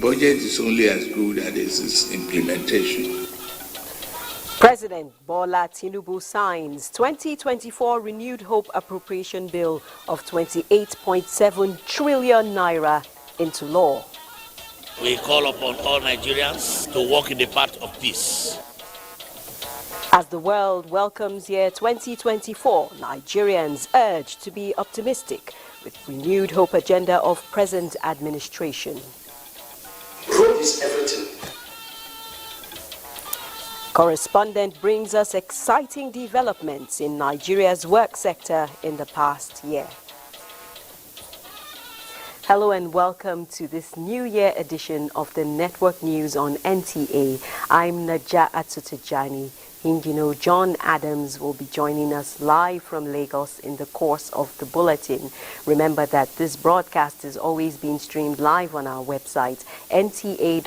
budget is only as good as its implementation. President Bola Tinubu signs 2024 Renewed Hope Appropriation Bill of 28.7 trillion naira into law. We call upon all Nigerians to walk in the path of peace. As the world welcomes year 2024, Nigerians urged to be optimistic with renewed hope agenda of present administration. Hope is everything. Correspondent brings us exciting developments in Nigeria's work sector in the past year. Hello and welcome to this New Year edition of the Network News on NTA. I'm Naja Atutejani. John Adams will be joining us live from Lagos in the course of the bulletin. Remember that this broadcast is always being streamed live on our website, nta.ng/live.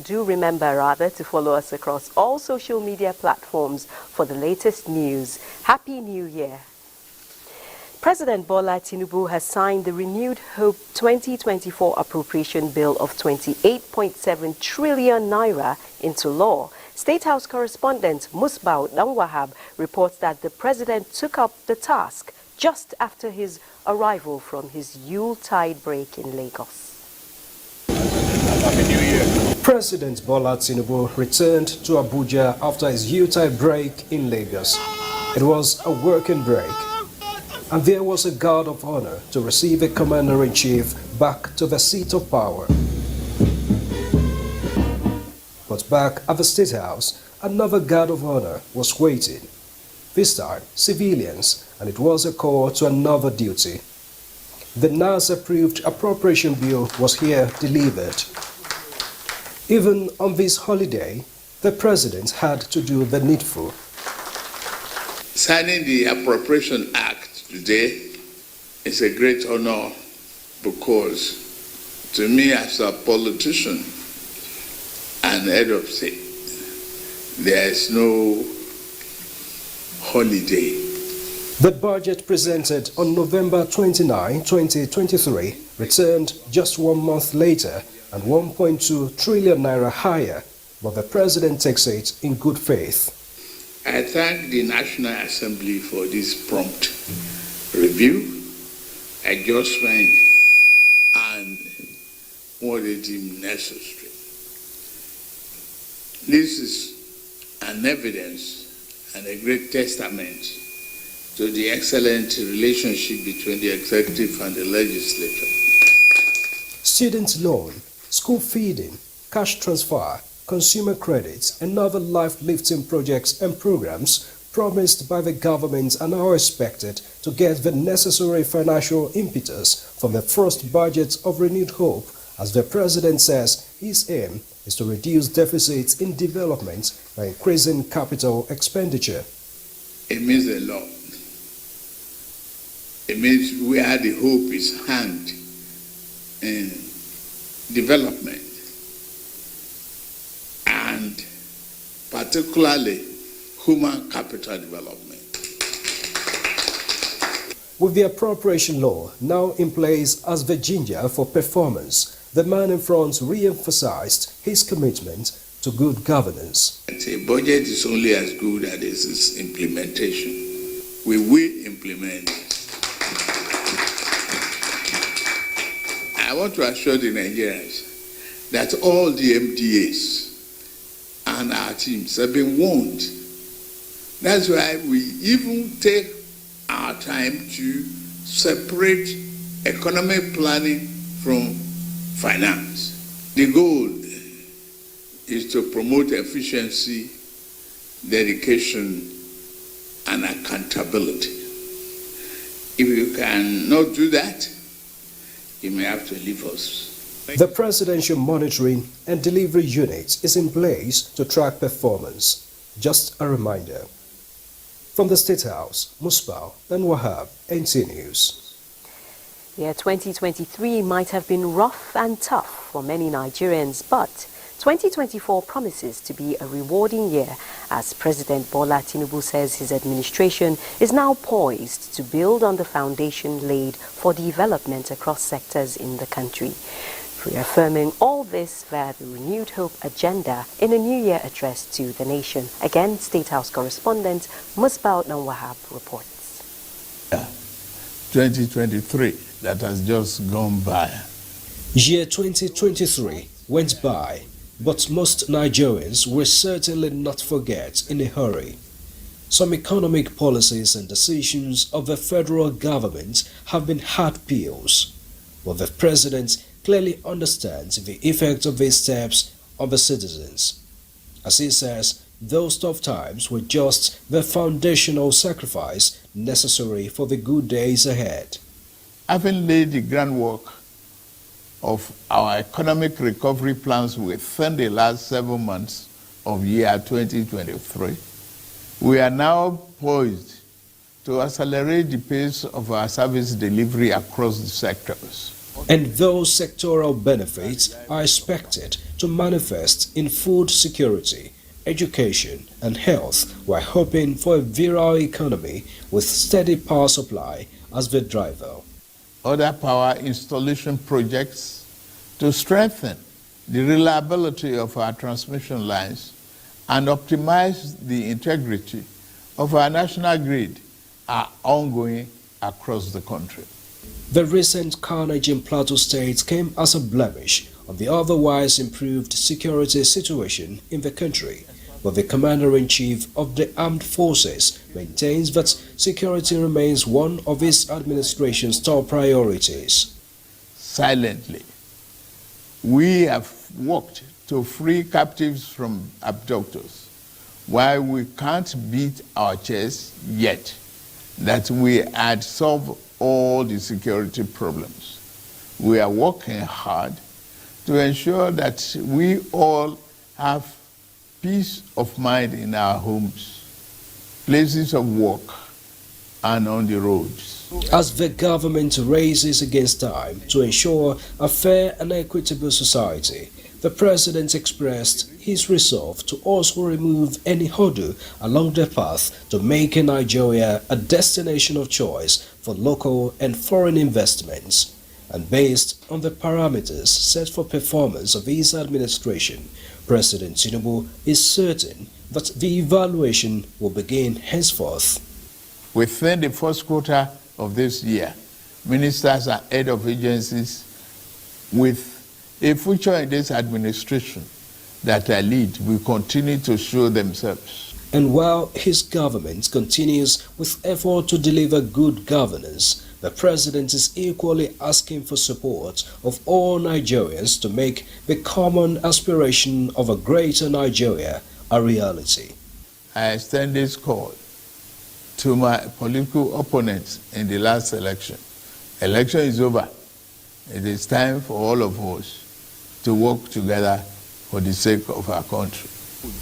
Do remember to follow us across all social media platforms for the latest news. Happy New Year. President Bola Tinubu has signed the Renewed Hope 2024 Appropriation Bill of 28.7 trillion naira into law. State House correspondent Musbau Danwahab reports that the president took up the task just after his arrival from his Yuletide break in Lagos. Happy New Year. President Bola Tinubu returned to Abuja after his Yuletide break in Lagos. It was a working break, and there was a guard of honor to receive a commander-in-chief back to the seat of power. But back at the State House, another guard of honor was waiting. This time, civilians, and it was a call to another duty. The NAS-approved appropriation bill was here delivered. Even on this holiday, the president had to do the needful. Signing the Appropriation Act today is a great honor because to me as a politician and head of state, there is no holiday. The budget presented on November 29, 2023 returned just 1 month later and 1.2 trillion naira higher, but the president takes it in good faith. I thank the National Assembly for this prompt review, adjustment, and what they deem necessary. This is an evidence and a great testament to the excellent relationship between the executive and the legislature. Student loan, school feeding, cash transfer, consumer credits, and other life-lifting projects and programs promised by the government are now expected to get the necessary financial impetus from the first budget of renewed hope, as the president says his aim is to reduce deficits in development by increasing capital expenditure. It means a lot. It means where the hope is hanged in development, and particularly human capital development. With the appropriation law now in place as the ginger for performance, the man in front re-emphasized his commitment to good governance. A budget is only as good as its implementation. We will implement it. I want to assure the Nigerians that all the MDAs and our teams have been warned. That's why we even take our time to separate economic planning from finance. The goal is to promote efficiency, dedication, and accountability. If you cannot do that, you may have to leave us. The Presidential Monitoring and Delivery Unit is in place to track performance. Just a reminder. From the State House, Musbau and Wahab, NTA News. Yeah, 2023 might have been rough and tough for many Nigerians, but 2024 promises to be a rewarding year as President Bola Tinubu says his administration is now poised to build on the foundation laid for development across sectors in the country. Reaffirming all this via the Renewed Hope agenda in a New Year address to the nation. Again, State House correspondent Musbao Nanwahab reports. 2023 that has just gone by. Year 2023 went by, but most Nigerians will certainly not forget in a hurry. Some economic policies and decisions of the federal government have been hard pills, but the president clearly understands the effect of these steps on the citizens. As he says, those tough times were just the foundational sacrifice necessary for the good days ahead. Having laid the groundwork of our economic recovery plans within the last 7 months of year 2023, we are now poised to accelerate the pace of our service delivery across the sectors. And those sectoral benefits are expected to manifest in food security, education and health, while hoping for a virile economy with steady power supply as the driver. Other power installation projects to strengthen the reliability of our transmission lines and optimize the integrity of our national grid are ongoing across the country. The recent carnage in Plateau State came as a blemish on the otherwise improved security situation in the country, but the Commander-in-Chief of the Armed Forces maintains that security remains one of his administration's top priorities. Silently, we have worked to free captives from abductors, while we can't beat our chest yet that we had solved all the security problems. We are working hard to ensure that we all have peace of mind in our homes, places of work, and on the roads. As the government races against time to ensure a fair and equitable society, the President expressed his resolve to also remove any hurdle along the path to making Nigeria a destination of choice for local and foreign investments. And based on the parameters set for performance of his administration, President Tinubu is certain that the evaluation will begin henceforth. Within the first quarter of this year, ministers and head of agencies with a future in this administration that I lead will continue to show themselves. And while his government continues with effort to deliver good governance, the President is equally asking for support of all Nigerians to make the common aspiration of a greater Nigeria a reality. I extend this call to my political opponents in the last election. Election is over. It is time for all of us to work together for the sake of our country.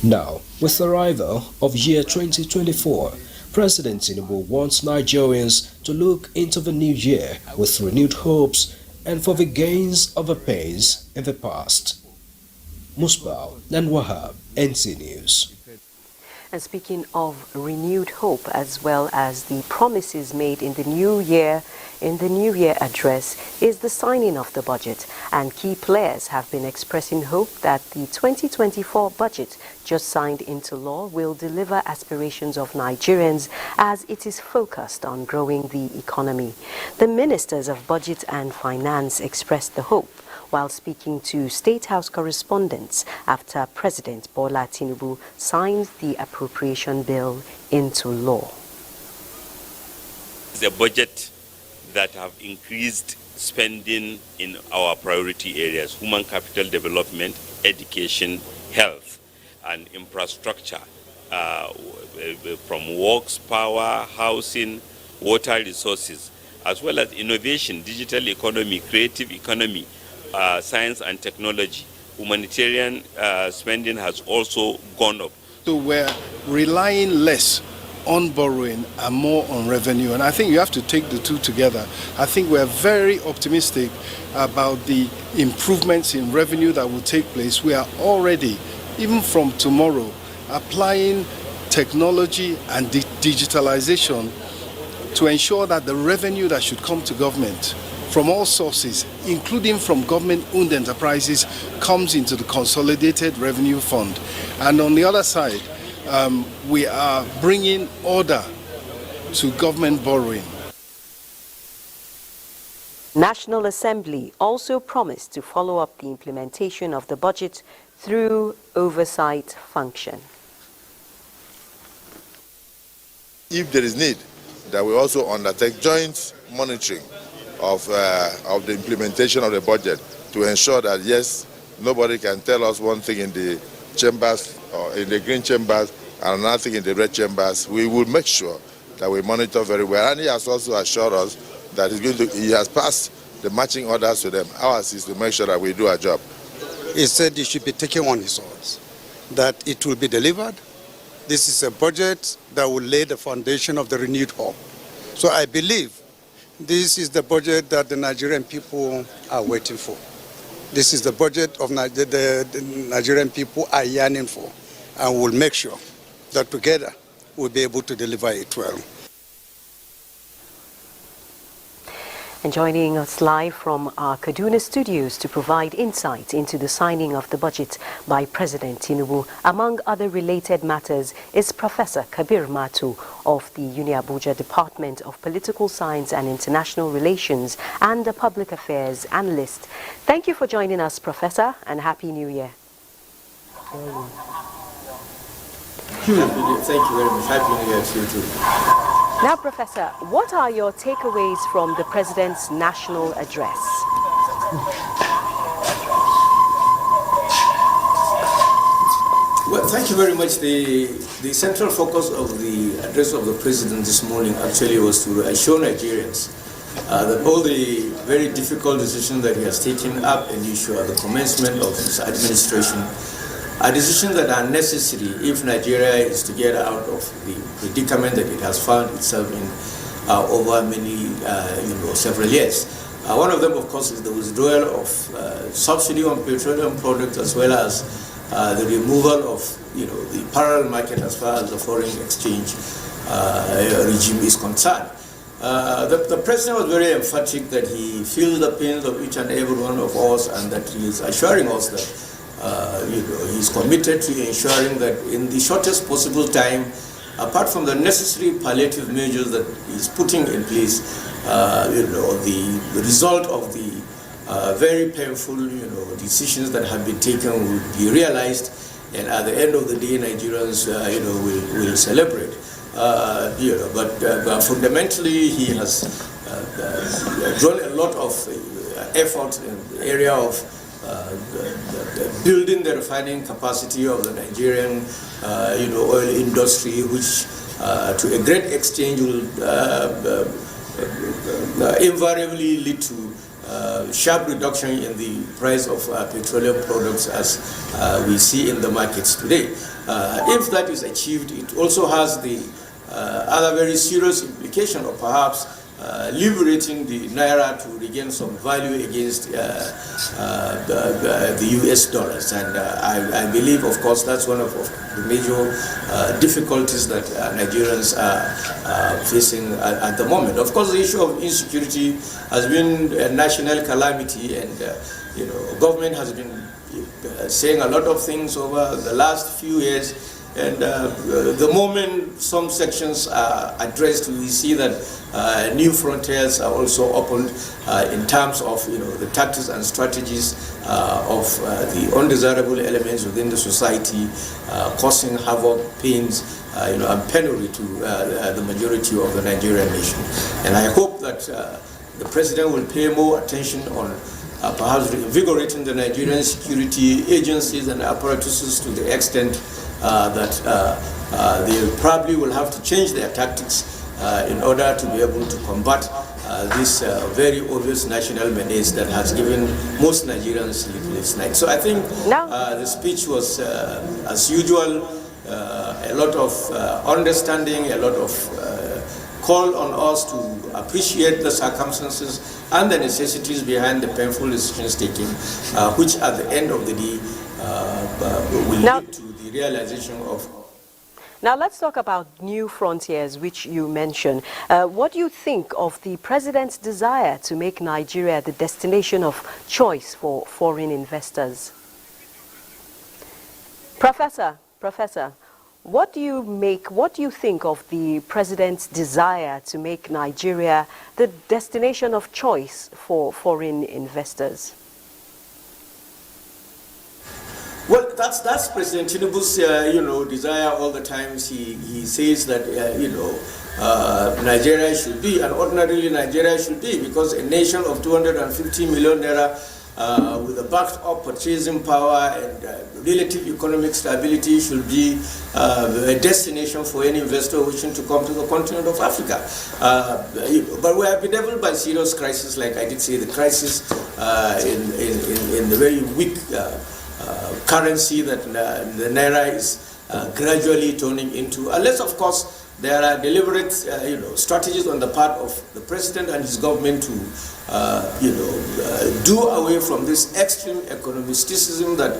Now, with the arrival of year 2024, President Tinubu wants Nigerians to look into the new year with renewed hopes and for the gains of the pains in the past. Musbao Nanwahab, NTA News. And speaking of renewed hope as well as the promises made in the new year address is the signing of the budget, and key players have been expressing hope that the 2024 budget just signed into law will deliver aspirations of Nigerians as it is focused on growing the economy. The ministers of Budget and Finance expressed the hope while speaking to State House correspondents after President Bola Tinubu signed the appropriation bill into law. The budget that have increased spending in our priority areas: human capital development, education, health, and infrastructure, from works, power, housing, water resources, as well as innovation, digital economy, creative economy, science and technology. Humanitarian spending has also gone up. So we're relying less on borrowing and more on revenue. And I think you have to take the two together. I think we're very optimistic about the improvements in revenue that will take place. We are already, even from tomorrow, applying technology and digitalization to ensure that the revenue that should come to government from all sources, including from government-owned enterprises, comes into the Consolidated Revenue Fund. And on the other side, we are bringing order to government borrowing. National Assembly also promised to follow up the implementation of the budget through oversight function. If there is need, that we also undertake joint monitoring of the implementation of the budget to ensure that, yes, nobody can tell us one thing in the chambers or in the green chambers and another thing in the red chambers. We will make sure that we monitor very well. And he has also assured us that he has passed the matching orders to them. Ours is to make sure that we do our job. He said he should be taking on his oars, that it will be delivered. This is a budget that will lay the foundation of the renewed hope. So I believe this is the budget that the Nigerian people are waiting for. This is the budget of the Nigerian people are yearning for, and we'll make sure that together we'll be able to deliver it well. And joining us live from our Kaduna studios to provide insight into the signing of the budget by President Tinubu, among other related matters, is Professor Kabir Matu of the Abuja Department of Political Science and International Relations and a Public Affairs Analyst. Thank you for joining us, Professor, and Happy New Year. Thank you very much. Happy New Year to you too. Now, Professor, what are your takeaways from the President's national address? Well, thank you very much. The central focus of the address of the President this morning actually was to assure Nigerians that all the very difficult decisions that he has taken up initially at the commencement of his administration are decisions that are necessary if Nigeria is to get out of the predicament that it has found itself in over many, several years. One of them, of course, is the withdrawal of subsidy on petroleum products, as well as the removal of, the parallel market as far as the foreign exchange regime is concerned. The President was very emphatic that he feels the pains of each and every one of us, and that he is assuring us that he's committed to ensuring that in the shortest possible time, apart from the necessary palliative measures that he's putting in place, the result of the very painful, decisions that have been taken will be realized, and at the end of the day, Nigerians, will celebrate. But fundamentally, he has drawn a lot of effort in the area of building the refining capacity of the Nigerian, oil industry, which to a great extent will invariably lead to sharp reduction in the price of petroleum products as we see in the markets today. If that is achieved, it also has the other very serious implication of perhaps liberating the Naira to regain some value against the US dollars. And I believe, of course, that's one of the major difficulties that Nigerians are facing at the moment. Of course, the issue of insecurity has been a national calamity, and government has been saying a lot of things over the last few years. And the moment some sections are addressed, we see that new frontiers are also opened in terms of the tactics and strategies of the undesirable elements within the society, causing havoc, pains, and penury to the majority of the Nigerian nation. And I hope that the President will pay more attention on perhaps reinvigorating the Nigerian security agencies and apparatuses to the extent that they probably will have to change their tactics in order to be able to combat this very obvious national menace that has given most Nigerians sleepless nights. So I think the speech was, as usual, a lot of understanding, a lot of call on us to appreciate the circumstances and the necessities behind the painful decisions taken, which at the end of the day will lead to the realization of. Now let's talk about new frontiers, which you mentioned. What do you think of the president's desire to make Nigeria the destination of choice for foreign investors? Professor, what do you think of the president's desire to make Nigeria the destination of choice for foreign investors? Well, that's President Tinubu's, desire all the times. He says that, Nigeria should be, and ordinarily Nigeria should be, because a nation of 250 million naira with a backed up purchasing power and relative economic stability should be a destination for any investor wishing to come to the continent of Africa. But we have been bedeviled by serious crisis, like I did say, the crisis in the very weak currency that the naira is gradually turning into, unless of course there are deliberate strategies on the part of the president and his government to do away from this extreme economisticism that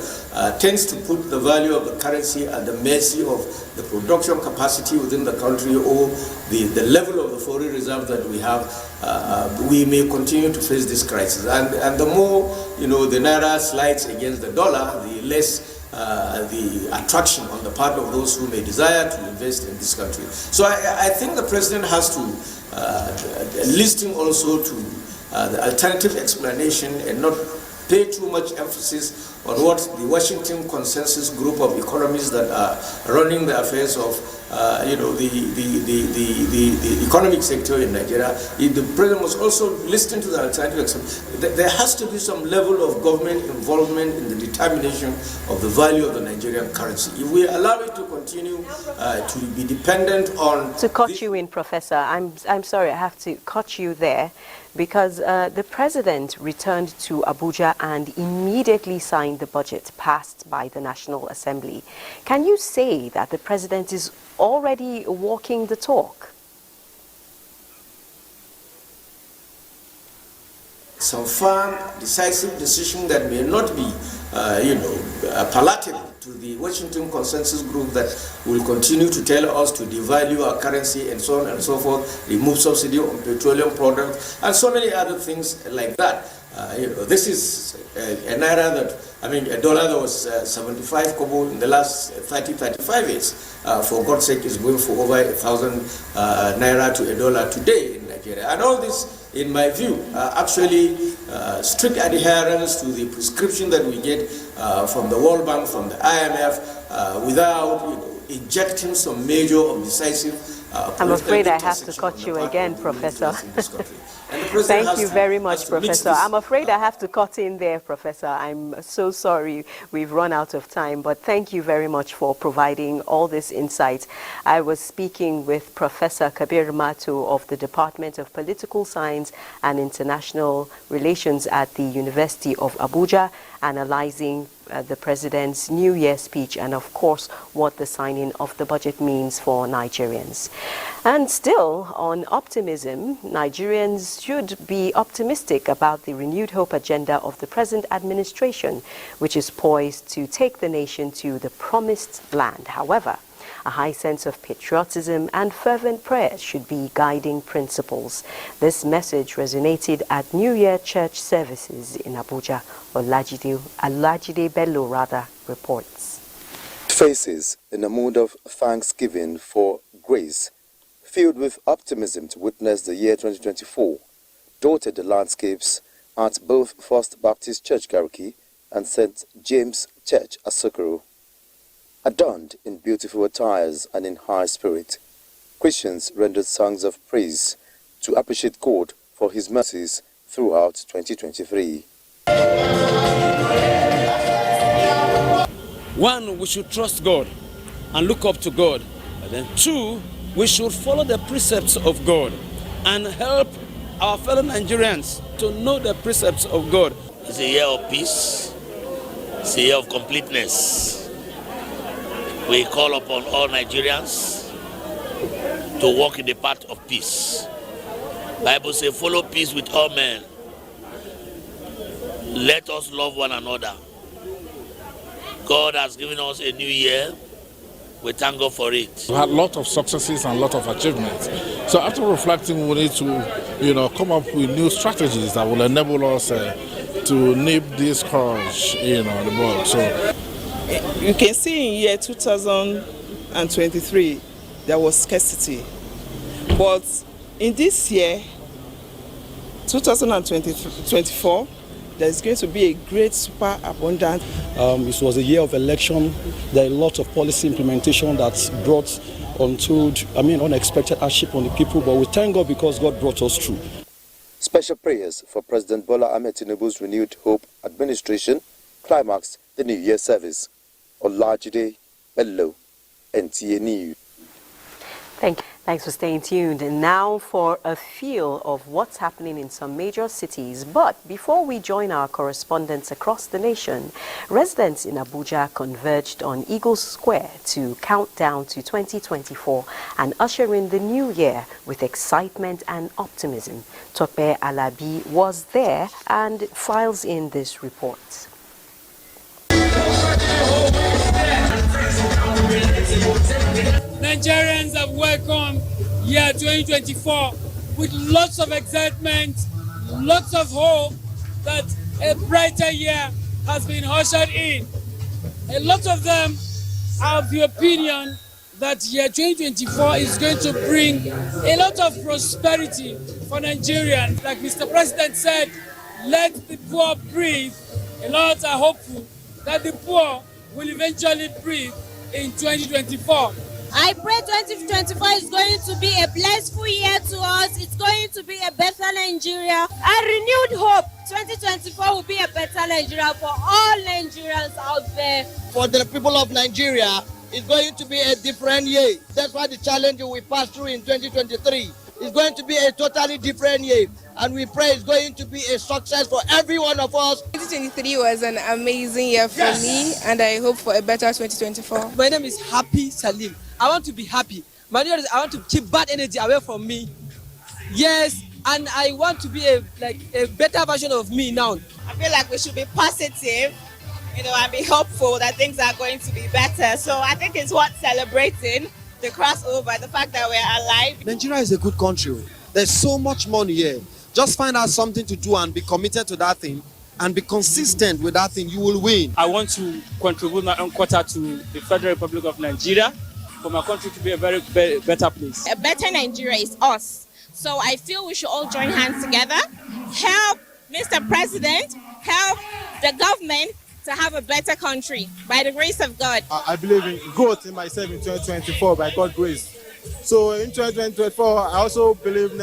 tends to put the value of the currency at the mercy of the production capacity within the country or the level of the foreign reserve that we have. We may continue to face this crisis, and the more the naira slides against the dollar, the less the attraction on the part of those who may desire to invest in this country. So I think the president has to listen also to the alternative explanation and not pay too much emphasis on what the Washington Consensus group of economists that are running the affairs of the economic sector in Nigeria. The president must also listen to the alternative explanation. There has to be some level of government involvement in the determination of the value of the Nigerian currency. If we allow it to continue to be dependent on... To cut you in, Professor, I'm sorry, I have to cut you there, because the president returned to Abuja and immediately signed the budget passed by the National Assembly. Can you say that the president is already walking the talk? Some firm, decisive decision that may not be, palatable to the Washington Consensus group that will continue to tell us to devalue our currency and so on and so forth, remove subsidy on petroleum products, and so many other things like that. This is a naira that, a dollar that was 75 kobo in the last 30-35 years. For God's sake, is going for over 1,000 naira to a dollar today in Nigeria. And all this, in my view, actually strict adherence to the prescription that we get from the World Bank, from the IMF, without injecting some major or decisive I'm afraid I have to cut you again, Professor. Thank you very much, Professor. I'm afraid I have to cut in there, Professor. I'm so sorry we've run out of time, but thank you very much for providing all this insight. I was speaking with Professor Kabir Mato of the Department of Political Science and International Relations at the University of Abuja, analyzing the President's New Year speech and, of course, what the signing of the budget means for Nigerians. And still, on optimism, Nigerians should be optimistic about the renewed hope agenda of the present administration, which is poised to take the nation to the promised land. However, a high sense of patriotism and fervent prayers should be guiding principles. This message resonated at New Year church services in Abuja. Olajide Bello reports. Faces in a mood of thanksgiving for grace, filled with optimism to witness the year 2024, dotted the landscapes at both First Baptist Church Gariki and St. James Church Asokoro. Adorned in beautiful attires and in high spirit, Christians rendered songs of praise to appreciate God for his mercies throughout 2023. One, we should trust God and look up to God. And then two, we should follow the precepts of God and help our fellow Nigerians to know the precepts of God. It's a year of peace. It's a year of completeness. We call upon all Nigerians to walk in the path of peace. Bible says, follow peace with all men. Let us love one another. God has given us a new year. We thank God for it. We had a lot of successes and a lot of achievements. So after reflecting, we need to, come up with new strategies that will enable us to nip this scourge, the bud. So you can see in year 2023 there was scarcity, but in this year 2024 there's going to be a great super abundance. It was a year of election. There are a lot of policy implementation that brought unexpected hardship on the people, but we thank God because God brought us through. Special prayers for President Bola Ahmed Tinubu's renewed hope administration climaxed the New Year service. Olajide Bello, NTA News. Thanks for staying tuned. And now for a feel of what's happening in some major cities. But before we join our correspondents across the nation, residents in Abuja converged on Eagle Square to count down to 2024 and usher in the new year with excitement and optimism. Tope Alabi was there and files in this report. Nigerians have welcomed year 2024 with lots of excitement, lots of hope that a brighter year has been ushered in. A lot of them are of the opinion that year 2024 is going to bring a lot of prosperity for Nigerians. Like Mr. President said, let the poor breathe. A lot are hopeful that the poor will eventually breathe in 2024. I pray 2024 is going to be a blissful year to us. It's going to be a better Nigeria. I renewed hope 2024 will be a better Nigeria for all Nigerians out there. For the people of Nigeria, it's going to be a different year. That's why the challenge we passed through in 2023 is going to be a totally different year. And we pray it's going to be a success for every one of us. 2023 was an amazing year for me, and I hope for a better 2024. My name is Happy Salim. I want to be happy. My name is I want to keep bad energy away from me. Yes, and I want to be a better version of me now. I feel like we should be positive, and be hopeful that things are going to be better. So I think it's worth celebrating the crossover, the fact that we're alive. Nigeria is a good country. There's so much money here. Just find out something to do and be committed to that thing and be consistent with that thing. You will win. I want to contribute my own quota to the Federal Republic of Nigeria for my country to be a very better place. A better Nigeria is us. So I feel we should all join hands together, help Mr. President, help the government to have a better country by the grace of God. I believe in growth in myself in 2024 by God's grace. So in 2024, I also believe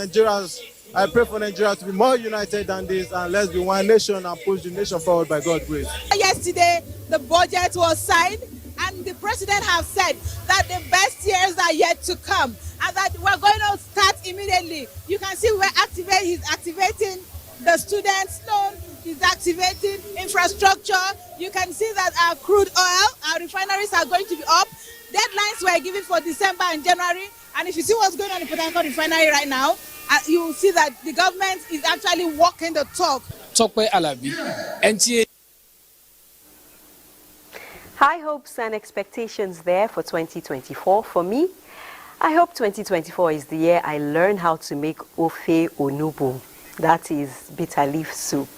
I pray for Nigeria to be more united than this, and let's be one nation and push the nation forward by God's grace. Yesterday, the budget was signed, and the president has said that the best years are yet to come, and that we're going to start immediately. You can see he's activating the students' loan, he's activating infrastructure. You can see that our crude oil, our refineries are going to be up. Deadlines were given for December and January, and if you see what's going on in Port Harcourt refinery right now, you will see that the government is actually walking the talk. Tope Alabi, NTA. High hopes and expectations there for 2024. For me, I hope 2024 is the year I learn how to make ofe onubu. That is bitter leaf soup.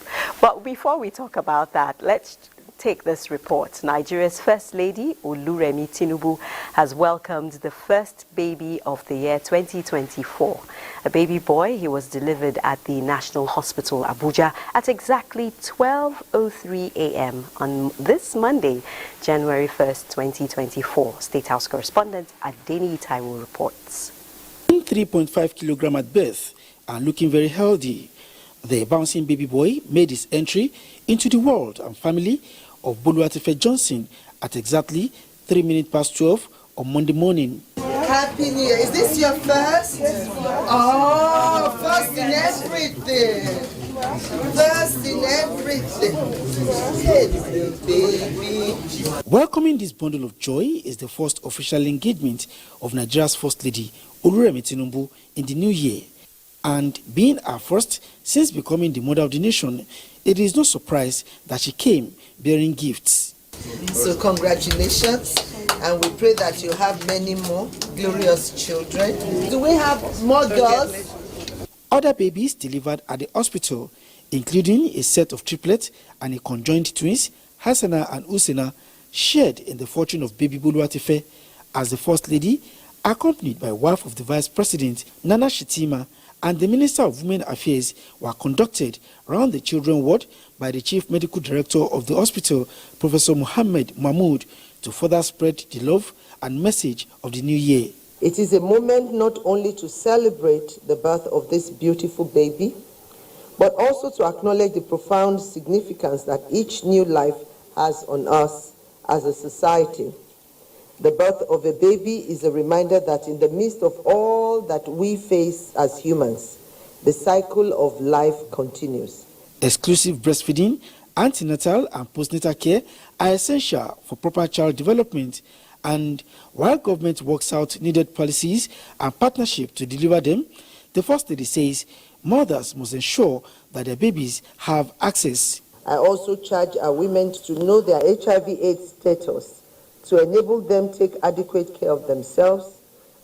But before we talk about that, let's take this report. Nigeria's First Lady, Oluremi Tinubu, has welcomed the first baby of the year 2024. A baby boy. He was delivered at the National Hospital, Abuja, at exactly 12:03 a.m. on this Monday, January 1st, 2024. State House correspondent Adeni Taiwo reports. 3.5 kilogram at birth and looking very healthy, the bouncing baby boy made his entry into the world and family of Boluwatife Johnson at exactly 3 minutes past 12 on Monday morning. Happy New Year. Is this your first? Oh, first in everything. First in everything. Hey, baby. Welcoming this bundle of joy is the first official engagement of Nigeria's First Lady, Oluremi Tinubu, in the new year. And being our first since becoming the mother of the nation, it is no surprise that she came bearing gifts. So congratulations, and we pray that you have many more glorious children. Do we have more girls? Other babies delivered at the hospital, including a set of triplets and a conjoined twins, Hassana and Usena, shared in the fortune of baby Boluwatife as the First Lady, accompanied by wife of the Vice President, Nana Shitima, and the Minister of Women Affairs, were conducted around the children ward by the Chief Medical Director of the hospital, Professor Muhammad Mahmood, to further spread the love and message of the new year. It is a moment not only to celebrate the birth of this beautiful baby, but also to acknowledge the profound significance that each new life has on us as a society. The birth of a baby is a reminder that in the midst of all that we face as humans, the cycle of life continues. Exclusive breastfeeding, antenatal and postnatal care are essential for proper child development, and while government works out needed policies and partnership to deliver them, the First Lady says mothers must ensure that their babies have access. I also charge our women to know their HIV/AIDS status, to enable them take adequate care of themselves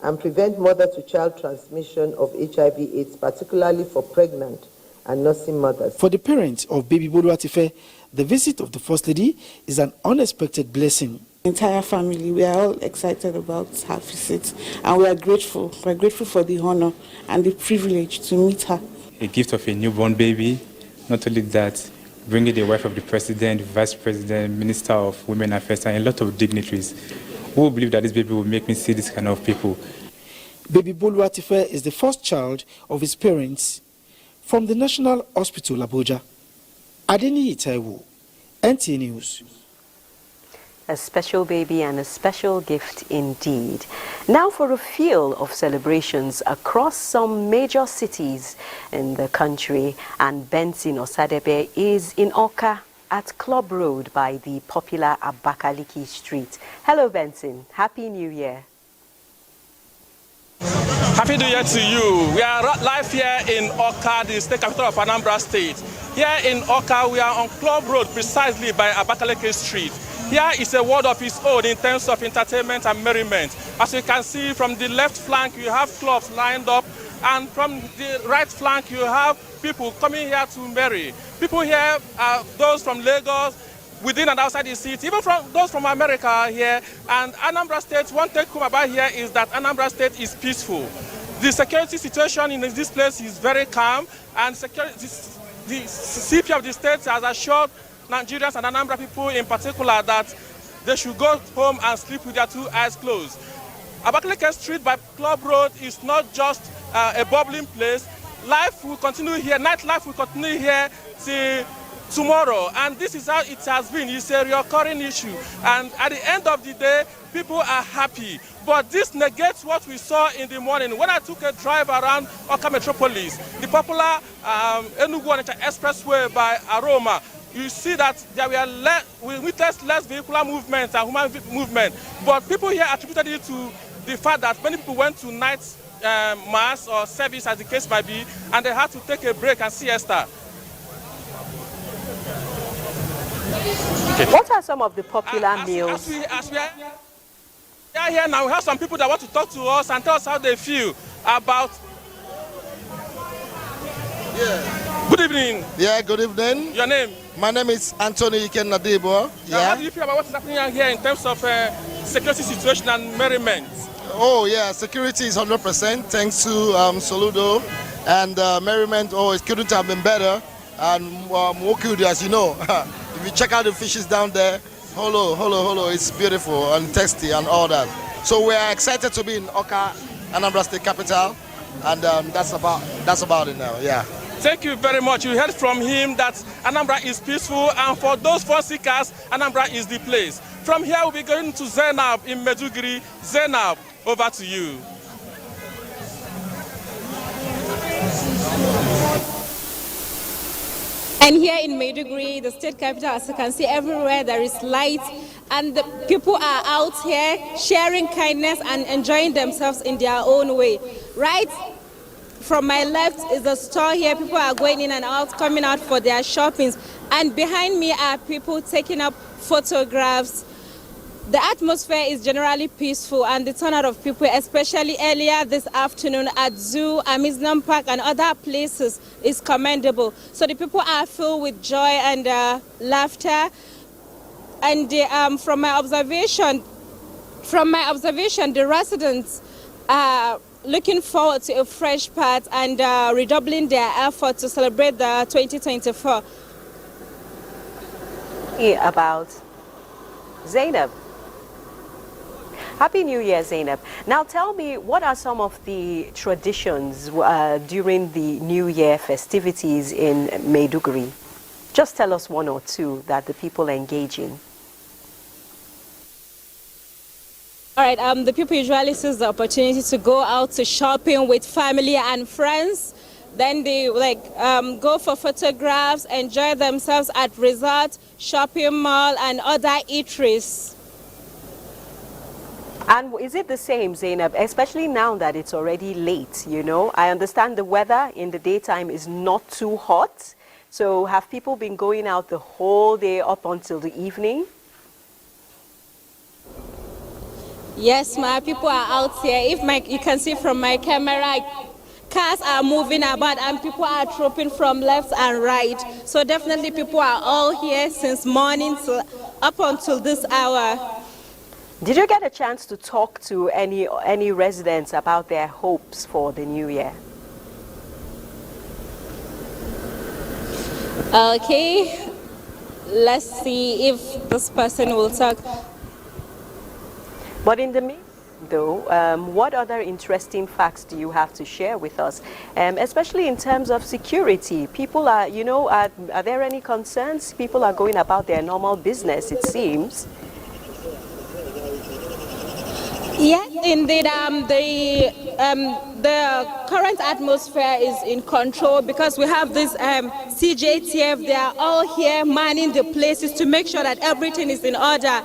and prevent mother-to-child transmission of HIV/AIDS, particularly for pregnant and nursing mothers. For the parents of baby Boluwatife, the visit of the First Lady is an unexpected blessing. Entire family, we are all excited about her visit, and we are grateful. We are grateful for the honor and the privilege to meet her. A gift of a newborn baby, not only that, bringing the wife of the President, Vice President, Minister of Women Affairs, and a lot of dignitaries who believe that this baby will make me see this kind of people. Baby Boluwatife is the first child of his parents. From the National Hospital, Abuja, Adeniyi Taiwo, NTA News. A special baby and a special gift indeed. Now for a feel of celebrations across some major cities in the country, and Benson Osadebe is in Oka at Club Road by the popular Abakaliki Street. Hello Benson, Happy New Year. Happy New Year to you. We are live here in Oka, the state capital of Anambra State. Here in Oka, we are on Club Road precisely by Abakaliki Street. Here is a world of its own in terms of entertainment and merriment. As you can see, from the left flank, you have clubs lined up, and from the right flank, you have people coming here to merry. People here are those from Lagos, within and outside the city, even from those from America here. And Anambra State, one take home about here is that Anambra State is peaceful. The security situation in this place is very calm, and the CP of the state has assured Nigerians and Anambra people in particular that they should go home and sleep with their two eyes closed. Abakaliki Street by Club Road is not just a bubbling place. Life will continue here, nightlife will continue here till tomorrow, and this is how it has been. It's a recurring issue, and at the end of the day, people are happy. But this negates what we saw in the morning when I took a drive around Oka Metropolis, the popular Enugu-Onitsha Expressway by Aroma. You see that there were we witnessed less vehicular movement and human movement, but people here attributed it to the fact that many people went to night mass or service, as the case might be, and they had to take a break and siesta. Okay. What are some of the popular meals? As we are here now, we have some people that want to talk to us and tell us how they feel about. Yeah. Good evening. Yeah, good evening. Your name? My name is Anthony Ikenadibo. Yeah. How do you feel about what is happening here in terms of security situation and merriment? Oh yeah, security is 100% thanks to Soludo, and merriment. Oh, it couldn't have been better. And Mokudu, as you know, if you check out the fishes down there, holo, it's beautiful and tasty and all that. So we are excited to be in Oka, Anambra State capital, and that's about it now. Yeah. Thank you very much. You heard from him that Anambra is peaceful, and for those fun seekers, Anambra is the place. From here, we'll be going to Zainab in Meduguri. Zainab, over to you. And here in Maiduguri, the state capital, as you can see, everywhere there is light, and the people are out here sharing kindness and enjoying themselves in their own way. Right from my left is the store here. People are going in and out, coming out for their shoppings. And behind me are people taking up photographs. The atmosphere is generally peaceful, and the turnout of people, especially earlier this afternoon at zoo, amusement park, and other places, is commendable. So the people are filled with joy and laughter. And from my observation, the residents are looking forward to a fresh start and redoubling their effort to celebrate the 2024. About Zainab. Happy New Year, Zainab. Now tell me, what are some of the traditions during the New Year festivities in Maiduguri? Just tell us one or two that the people engage in. All right, the people usually seize the opportunity to go out to shopping with family and friends. Then they go for photographs, enjoy themselves at resorts, shopping mall, and other eateries. And is it the same, Zainab, especially now that it's already late, you know? I understand the weather in the daytime is not too hot. So have people been going out the whole day up until the evening? Yes, my people are out here. You can see from my camera, cars are moving about and people are trooping from left and right. So definitely people are all here since morning up until this hour. Did you get a chance to talk to any residents about their hopes for the new year? Okay, let's see if this person will talk. But in the meantime, though, what other interesting facts do you have to share with us, especially in terms of security? People are, are there any concerns? People are going about their normal business, it seems. Yes, indeed. The current atmosphere is in control because we have this CJTF. They are all here manning the places to make sure that everything is in order.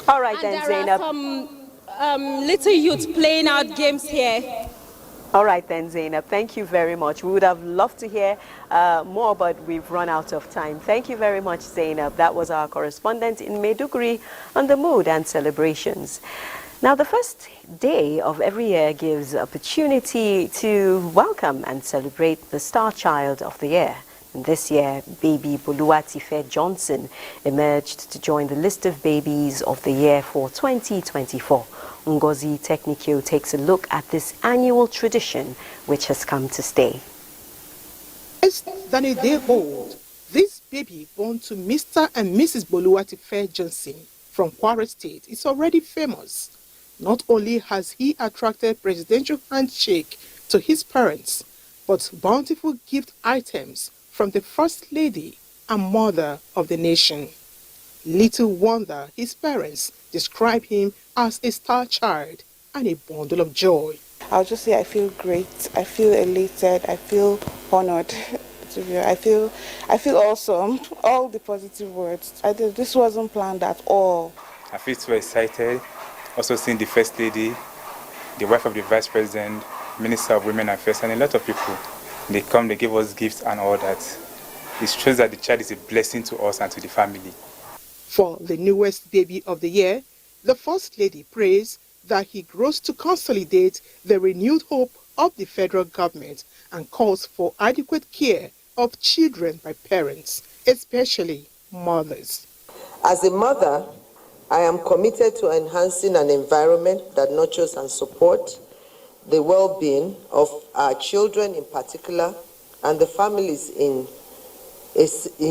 All right, and then, there Zainab. are some little youths playing out games here. All right then, Zainab, thank you very much. We would have loved to hear more, but we've run out of time. Thank you very much, Zainab. That was our correspondent in Maiduguri on the mood and celebrations. Now, the first day of every year gives opportunity to welcome and celebrate the star child of the year. And this year, baby Boluwatife Johnson emerged to join the list of babies of the year for 2024. Ngozi Technikio takes a look at this annual tradition which has come to stay. Less than a day old, this baby born to Mr. and Mrs. Boluwatife Johnson from Kwara State is already famous. Not only has he attracted presidential handshake to his parents, but bountiful gift items from the First Lady and Mother of the nation. Little wonder his parents describe him as a star child and a bundle of joy. I'll just say I feel great, I feel elated, I feel honored. I feel awesome, all the positive words. This wasn't planned at all. I feel so excited, also seeing the First Lady, the wife of the Vice President, Minister of Women Affairs, and a lot of people. They come, they give us gifts and all that. It shows that the child is a blessing to us and to the family. For the newest baby of the year, the First Lady prays that he grows to consolidate the renewed hope of the federal government and calls for adequate care of children by parents, especially mothers. As a mother, I am committed to enhancing an environment that nurtures and supports the well-being of our children in particular and the families in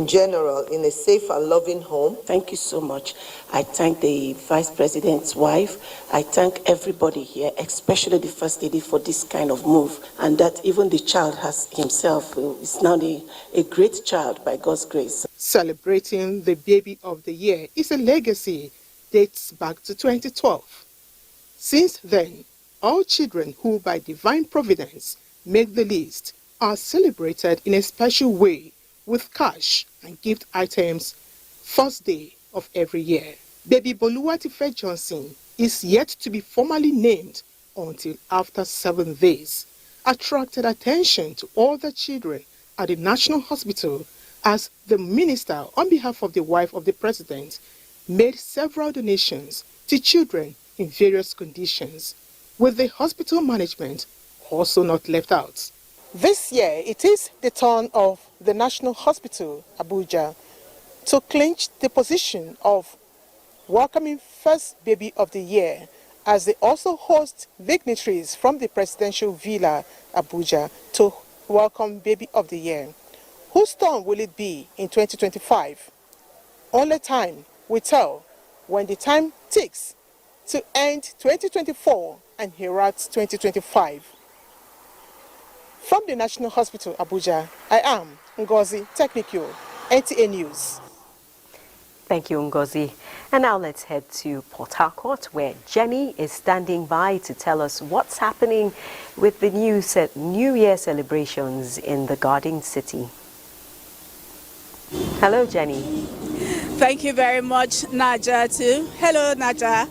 general in a safe and loving home. Thank you so much. I thank the Vice President's wife. I thank everybody here, especially the First Lady, for this kind of move, and that even the child has himself is now a great child by God's grace. Celebrating the baby of the year is a legacy dates back to 2012. Since then, all children who by divine providence make the list are celebrated in a special way with cash and gift items first day of every year. Baby Boluwatife Johnson is yet to be formally named until after 7 days, attracted attention to all the children at the National Hospital as the minister, on behalf of the wife of the president, made several donations to children in various conditions, with the hospital management also not left out. This year, it is the turn of the National Hospital, Abuja, to clinch the position of welcoming first baby of the year, as they also host dignitaries from the presidential villa, Abuja, to welcome baby of the year. Whose turn will it be in 2025? Only time will tell when the time ticks to end 2024 and herald 2025. From the National Hospital, Abuja, I am Ngozi Technical, NTA News. Thank you, Ngozi. And now let's head to Port Harcourt, where Jenny is standing by to tell us what's happening with the New Year celebrations in the Garden City. Hello, Jenny. Thank you very much, Naja, too. Hello, Naja.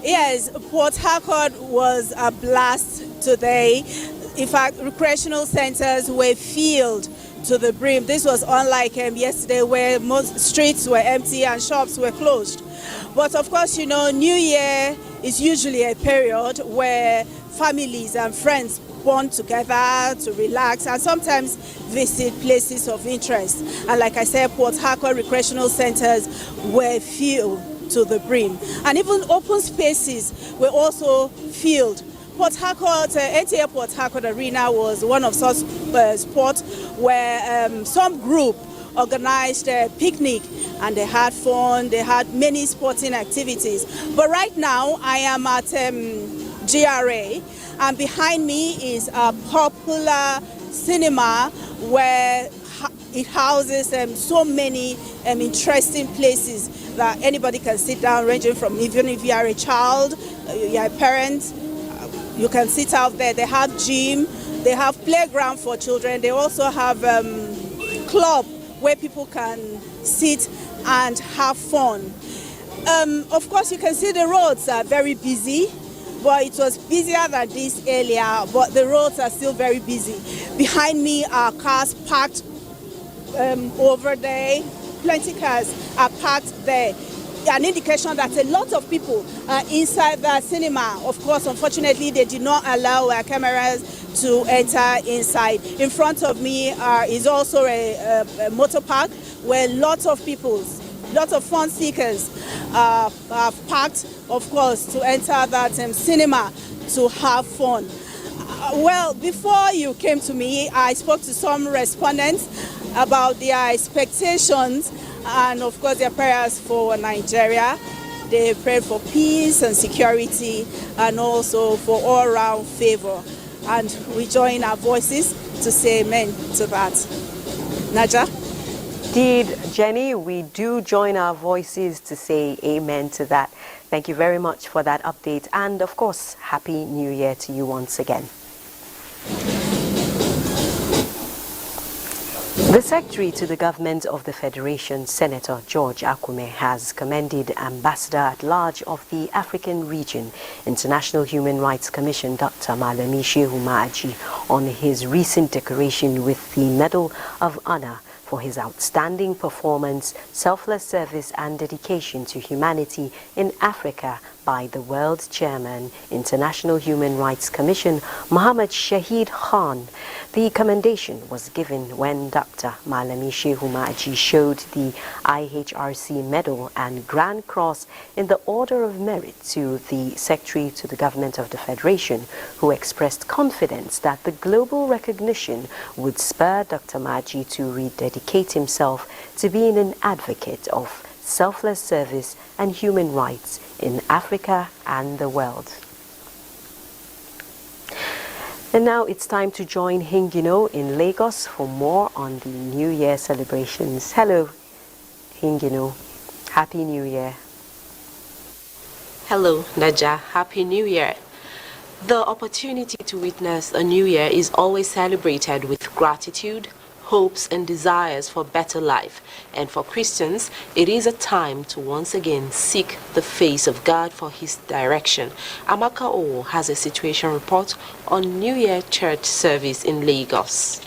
Yes, Port Harcourt was a blast today. In fact, recreational centers were filled to the brim. This was unlike yesterday, where most streets were empty and shops were closed. But of course, you know, New Year is usually a period where families and friends bond together to relax and sometimes visit places of interest. And like I said, Port Harcourt recreational centers were filled to the brim. And even open spaces were also filled. Port Harcourt, NTA Port Harcourt Arena was one of such spots where some group organized a picnic and they had fun, they had many sporting activities. But right now I am at GRA, and behind me is a popular cinema where it houses so many interesting places that anybody can sit down, ranging from even if you are a child, you are a parent, you can sit out there. They have gym, they have playground for children, they also have club where people can sit and have fun. Of course, you can see the roads are very busy, but it was busier than this earlier, but the roads are still very busy. Behind me are cars parked over there. Plenty cars are parked there. An indication that a lot of people are inside the cinema. Of course, unfortunately, they did not allow our cameras to enter inside. In front of me is also a motor park where lots of people, lots of fun seekers are parked, of course, to enter that cinema to have fun. Well, before you came to me, I spoke to some respondents about their expectations and, of course, their prayers for Nigeria. They prayed for peace and security and also for all-round favor. And we join our voices to say amen to that. Naja? Indeed, Jenny, we do join our voices to say amen to that. Thank you very much for that update. And, of course, Happy New Year to you once again. The Secretary to the Government of the Federation, Senator George Akume, has commended Ambassador at Large of the African Region, International Human Rights Commission, Dr. Malami Shehu Ma'aji, on his recent decoration with the Medal of Honor for his outstanding performance, selfless service and dedication to humanity in Africa by the World Chairman, International Human Rights Commission, Mohammed Shahid Khan. The commendation was given when Dr. Malami Shehu Ma'aji showed the IHRC Medal and Grand Cross in the Order of Merit to the Secretary to the Government of the Federation, who expressed confidence that the global recognition would spur Dr. Ma'aji to rededicate himself to being an advocate of selfless service and human rights in Africa and the world. And now it's time to join Hingino in Lagos for more on the New Year celebrations. Hello, Hingino. Happy New Year. Hello, Naja. Happy New Year. The opportunity to witness a new year is always celebrated with gratitude, hopes and desires for better life. And for Christians, it is a time to once again seek the face of God for his direction. Amaka O has a situation report on New Year church service in Lagos.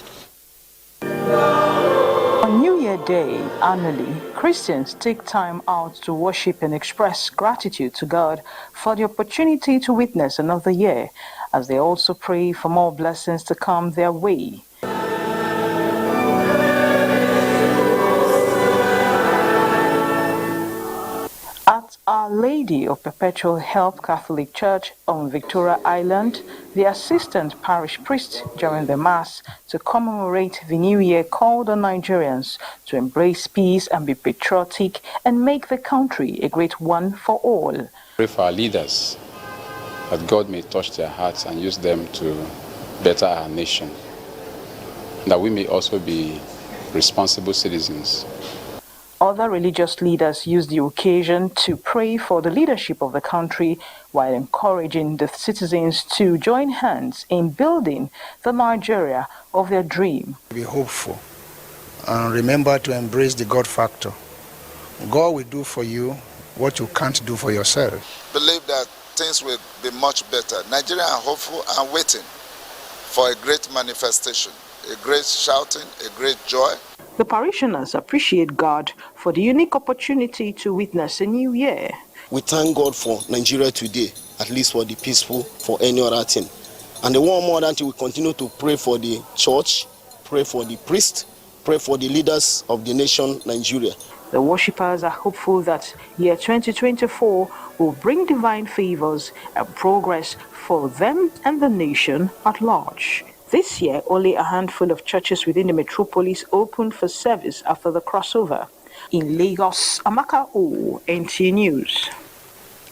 On New Year Day, annually, Christians take time out to worship and express gratitude to God for the opportunity to witness another year, as they also pray for more blessings to come their way. At Our Lady of Perpetual Help Catholic Church on Victoria Island, the assistant parish priest during the Mass to commemorate the New Year called on Nigerians to embrace peace and be patriotic and make the country a great one for all. Pray for our leaders, that God may touch their hearts and use them to better our nation, that we may also be responsible citizens. Other religious leaders used the occasion to pray for the leadership of the country while encouraging the citizens to join hands in building the Nigeria of their dream. Be hopeful and remember to embrace the God factor. God will do for you what you can't do for yourself. Believe that things will be much better. Nigerians are hopeful and waiting for a great manifestation, a great shouting, a great joy. The parishioners appreciate God for the unique opportunity to witness a new year. We thank God for Nigeria today, at least for the peaceful, for any other thing. And the one more that we continue to pray for the church, pray for the priest, pray for the leaders of the nation, Nigeria. The worshippers are hopeful that year 2024 will bring divine favors and progress for them and the nation at large. This year, only a handful of churches within the metropolis opened for service after the crossover. In Lagos, Amaka O, NTA News.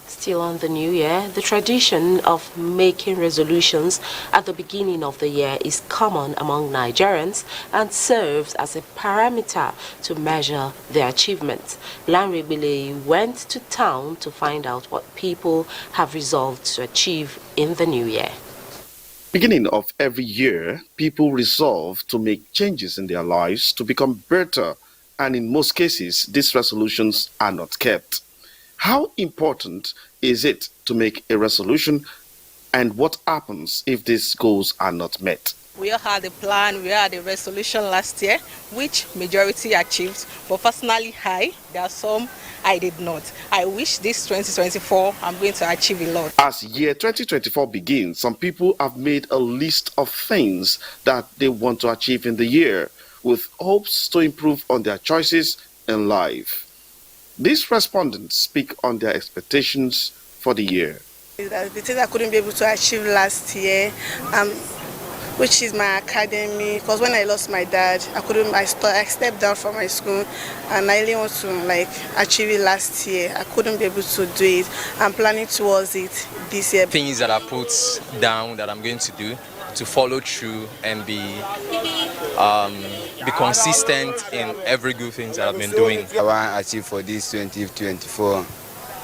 Still on the new year, the tradition of making resolutions at the beginning of the year is common among Nigerians and serves as a parameter to measure their achievements. Lanre Bile went to town to find out what people have resolved to achieve in the new year. Beginning of every year, people resolve to make changes in their lives to become better, and in most cases, these resolutions are not kept. How important is it to make a resolution, and what happens if these goals are not met? We all had a plan, we had a resolution last year, which majority achieved, but personally there are some I did not. I wish this 2024, I'm going to achieve a lot. As year 2024 begins, some people have made a list of things that they want to achieve in the year, with hopes to improve on their choices in life. These respondents speak on their expectations for the year. The things I couldn't be able to achieve last year, which is my academy, because when I lost my dad, I stepped down from my school, and I really want to achieve it last year. I couldn't be able to do it. I'm planning towards it this year. Things that I put down that I'm going to do, to follow through and be consistent in every good thing that I've been doing. I want to achieve for this 2024.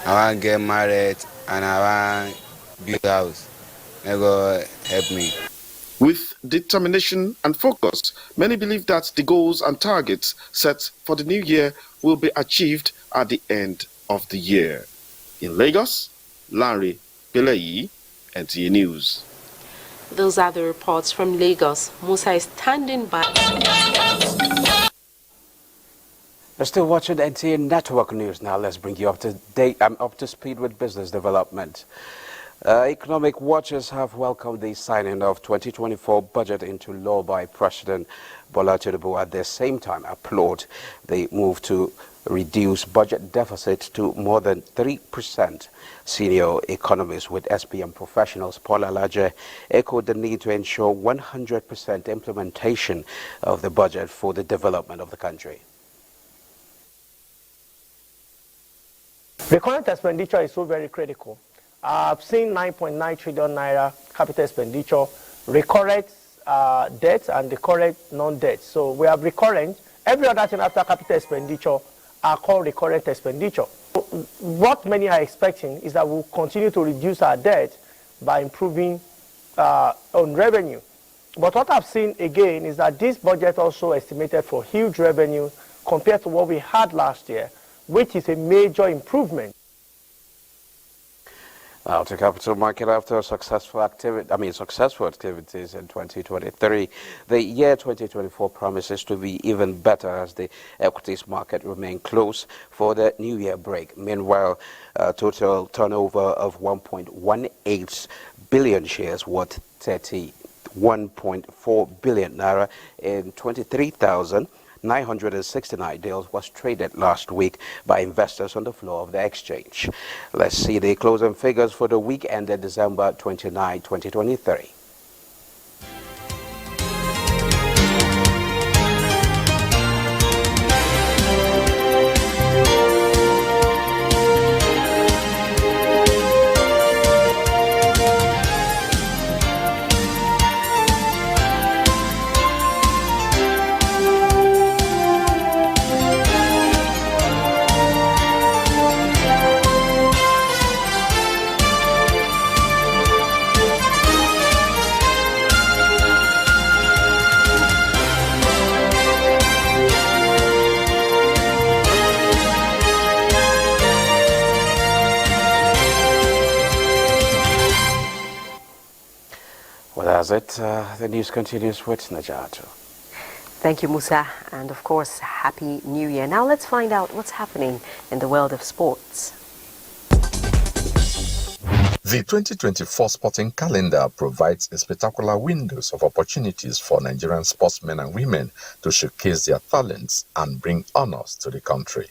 I want to get married and I want to build a house. May God help me. With determination and focus, many believe that the goals and targets set for the new year will be achieved at the end of the year. In Lagos, Lanre Bile, NTA News. Those are the reports from Lagos. Musa is standing by. You're still watching NTA Network News. Now let's bring you up to date. Up to speed with business development. Economic watchers have welcomed the signing of 2024 budget into law by President Bola Tinubu. At the same time, applaud the move to reduce budget deficit to more than 3%. Senior economists with SPM professionals Paul Alaje echoed the need to ensure 100% implementation of the budget for the development of the country. The current expenditure is so very critical. I've seen 9.9 trillion naira capital expenditure, recurrent debt and the current non-debt. So we have recurrent. Every other thing after capital expenditure are called recurrent expenditure. What many are expecting is that we'll continue to reduce our debt by improving on revenue. But what I've seen again is that this budget also estimated for huge revenue compared to what we had last year, which is a major improvement. Now to capital market after successful activities in 2023. The year 2024 promises to be even better as the equities market remain close for the New Year break. Meanwhile, total turnover of 1.18 billion shares worth 31.4 billion naira in 23,969 deals was traded last week by investors on the floor of the exchange. Let's see the closing figures for the week ended December 29, 2023. Well, that's it. The news continues with Najatu. Thank you, Musa. And of course, Happy New Year. Now let's find out what's happening in the world of sports. The 2024 sporting calendar provides a spectacular windows of opportunities for Nigerian sportsmen and women to showcase their talents and bring honors to the country.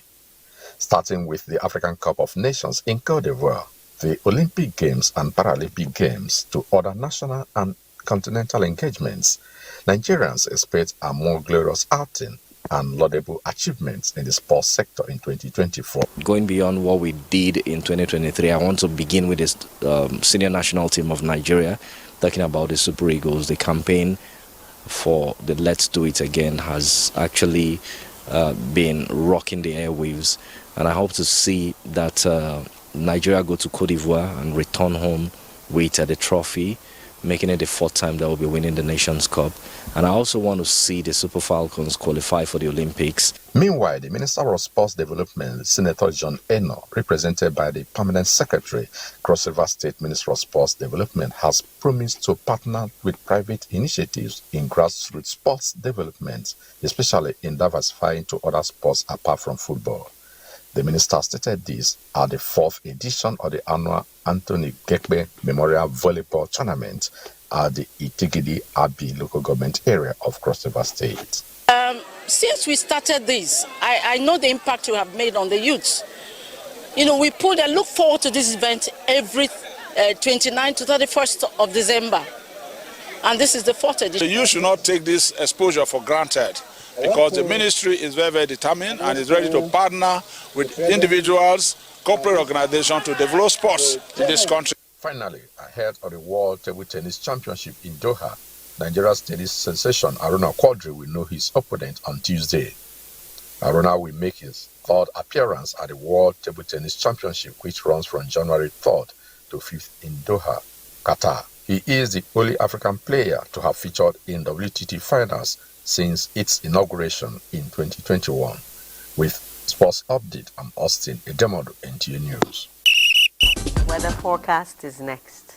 Starting with the African Cup of Nations in Côte d'Ivoire, the Olympic Games and Paralympic Games to other national and continental engagements, Nigerians expect a more glorious outing and laudable achievements in the sports sector in 2024. Going beyond what we did in 2023, I want to begin with this senior national team of Nigeria, talking about the Super Eagles. The campaign for the Let's Do It Again has actually been rocking the airwaves, and I hope to see that Nigeria go to Côte d'Ivoire and return home with the trophy, making it the fourth time that we'll be winning the Nations Cup. And I also want to see the Super Falcons qualify for the Olympics. Meanwhile, the Minister of Sports Development, Senator John Eno, represented by the Permanent Secretary, Cross River State Minister of Sports Development, has promised to partner with private initiatives in grassroots sports development, especially in diversifying to other sports apart from football. The minister stated this at the 4th edition of the annual Anthony Gekbe Memorial Volleyball Tournament at the Itigidi Abi local government area of Cross River State. Since we started this, I know the impact you have made on the youths. You know, we look forward to this event every 29th to 31st of December. And this is the 4th edition. You should not take this exposure for granted, because the ministry is very, very determined and is ready to partner with individuals, corporate organizations to develop sports in this country. Finally, ahead of the World Table Tennis Championship in Doha, Nigeria's tennis sensation Aruna Quadri will know his opponent on Tuesday. Aruna will make his third appearance at the World Table Tennis Championship, which runs from January 3rd to 5th in Doha, Qatar. He is the only African player to have featured in WTT finals since its inauguration in 2021. With sports update, I'm Austin Edemodo, NTA News. Weather forecast is next.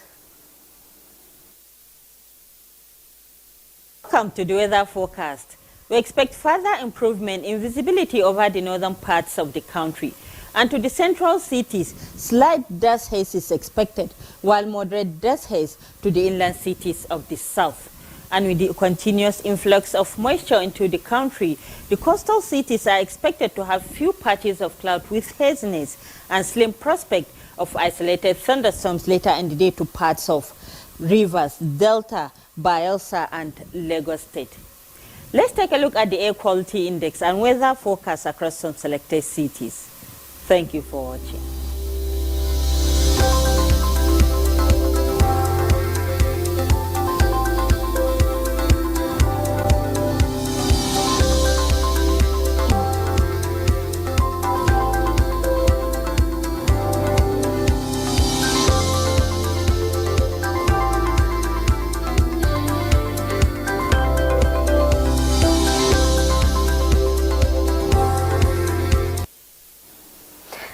Welcome to the weather forecast. We expect further improvement in visibility over the northern parts of the country. And to the central cities, slight dust haze is expected, while moderate dust haze to the inland cities of the south. And with the continuous influx of moisture into the country, the coastal cities are expected to have few patches of cloud with haziness and slim prospect of isolated thunderstorms later in the day to parts of Rivers, Delta, Bayelsa, and Lagos State. Let's take a look at the air quality index and weather forecast across some selected cities. Thank you for watching.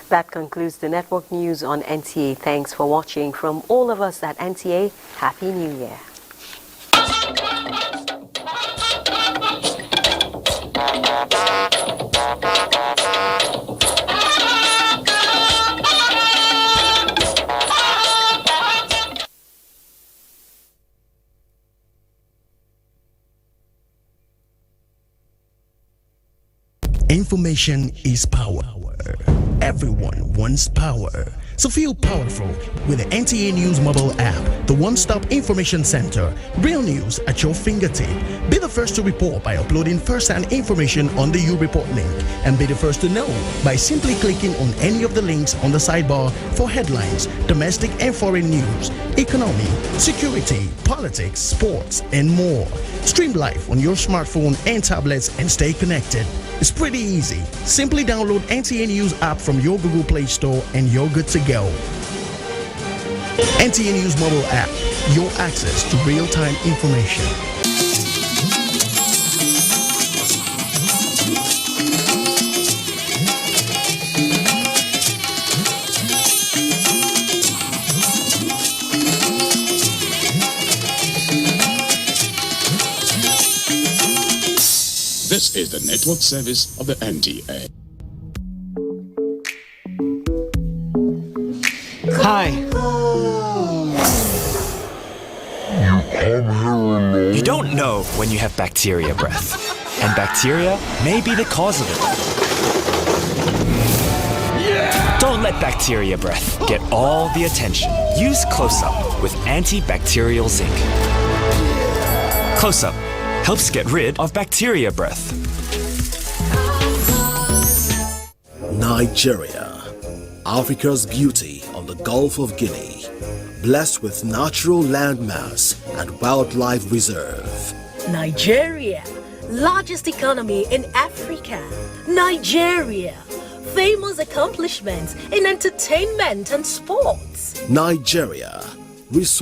That concludes the network news on NTA. Thanks for watching. From all of us at NTA, Happy New Year. Information is power. Everyone wants power. So feel powerful with the NTA News mobile app, the one-stop information center. Real news at your fingertip. Be the first to report by uploading first-hand information on the U-Report link, and be the first to know by simply clicking on any of the links on the sidebar for headlines, domestic and foreign news, economy, security, politics, sports, and more. Stream live on your smartphone and tablets and stay connected. It's pretty easy. Simply download NTA News app from your Google Play Store and you're good to go. NTA News mobile app, your access to real-time information. This is the network service of the NTA. Hi. You don't know when you have bacteria breath, and bacteria may be the cause of it. Don't let bacteria breath get all the attention. Use Close-Up with antibacterial zinc. Close-Up helps get rid of bacteria breath. Nigeria, Africa's beauty on the Gulf of Guinea, blessed with natural landmass and wildlife reserve. Nigeria, largest economy in Africa. Nigeria, famous accomplishments in entertainment and sports. Nigeria, resource